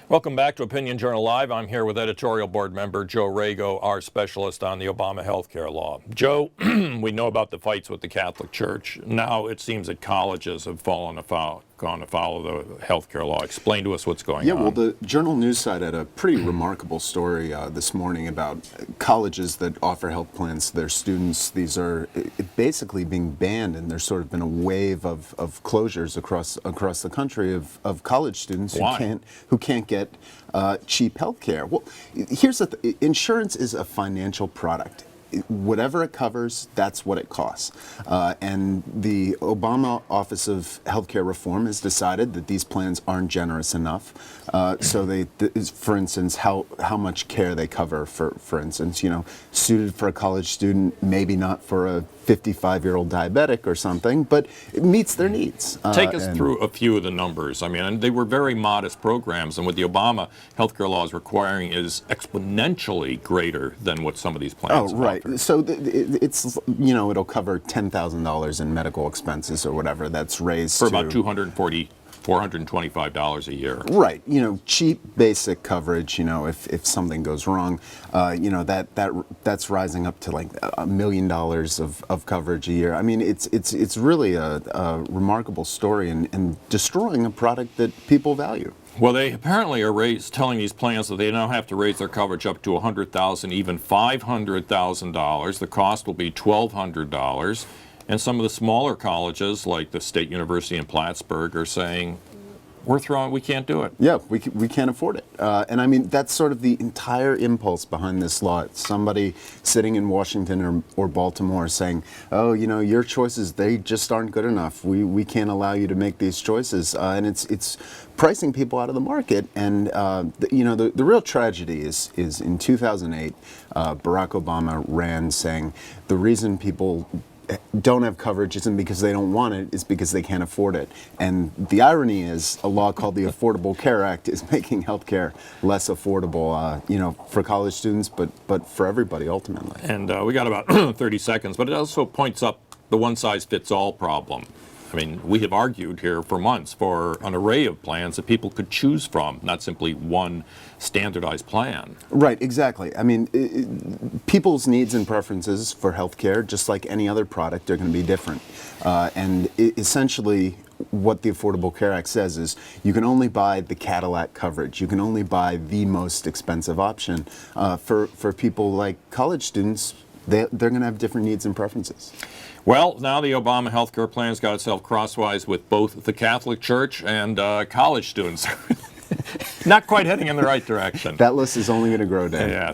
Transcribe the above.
Welcome back to Opinion Journal Live. I'm here with editorial board member Joe Rago, our specialist on the Obama healthcare law. Joe, we know about the fights with the Catholic Church. Now it seems that colleges have gone afoul of the healthcare law. Explain to us what's going on. Yeah, well, the Journal News site had a pretty remarkable story this morning about colleges that offer health plans to their students. These are basically being banned, and there's sort of been a wave of closures across the country of college students who can't get cheap health care. Well, here's the insurance is a financial product. Whatever it covers, that's what it costs. And the Obama Office of Healthcare Reform has decided that these plans aren't generous enough. So they, for instance, how much care they cover, for instance, suited for a college student, maybe not for a 55-year-old diabetic or something, but it meets their needs. Take us through a few of the numbers. I mean, they were very modest programs, and what the Obama healthcare law is requiring is exponentially greater than what some of these plans right. offer. So it's, it'll cover $10,000 in medical expenses or whatever. That's raised for about $425 a year. Right. Cheap basic coverage, if something goes wrong, that's rising up to like $1 million of coverage a year. I mean, it's really a remarkable story and destroying a product that people value. Well, they apparently are telling these plans that they now have to raise their coverage up to $100,000, even $500,000. The cost will be $1,200. And some of the smaller colleges, like the State University in Plattsburgh, are saying, we can't do it. Yeah, we can't afford it. And I mean, that's sort of the entire impulse behind this law. It's somebody sitting in Washington or Baltimore saying, oh, your choices, they just aren't good enough. We can't allow you to make these choices. And it's pricing people out of the market. And, the real tragedy is in 2008, Barack Obama ran saying the reason people don't have coverage isn't because they don't want it, it's because they can't afford it. And the irony is a law called the Affordable Care Act is making healthcare less affordable, for college students, but for everybody ultimately. And we got about 30 seconds, but it also points up the one-size-fits-all problem. I mean, we have argued here for months for an array of plans that people could choose from, not simply one standardized plan. Right, exactly. I mean, people's needs and preferences for healthcare, just like any other product, are going to be different. Essentially, what the Affordable Care Act says is you can only buy the Cadillac coverage. You can only buy the most expensive option. For people like college students, they're going to have different needs and preferences. Well, now the Obama healthcare plan's got itself crosswise with both the Catholic Church and college students. Not quite heading in the right direction. That list is only going to grow, Dan. Yeah.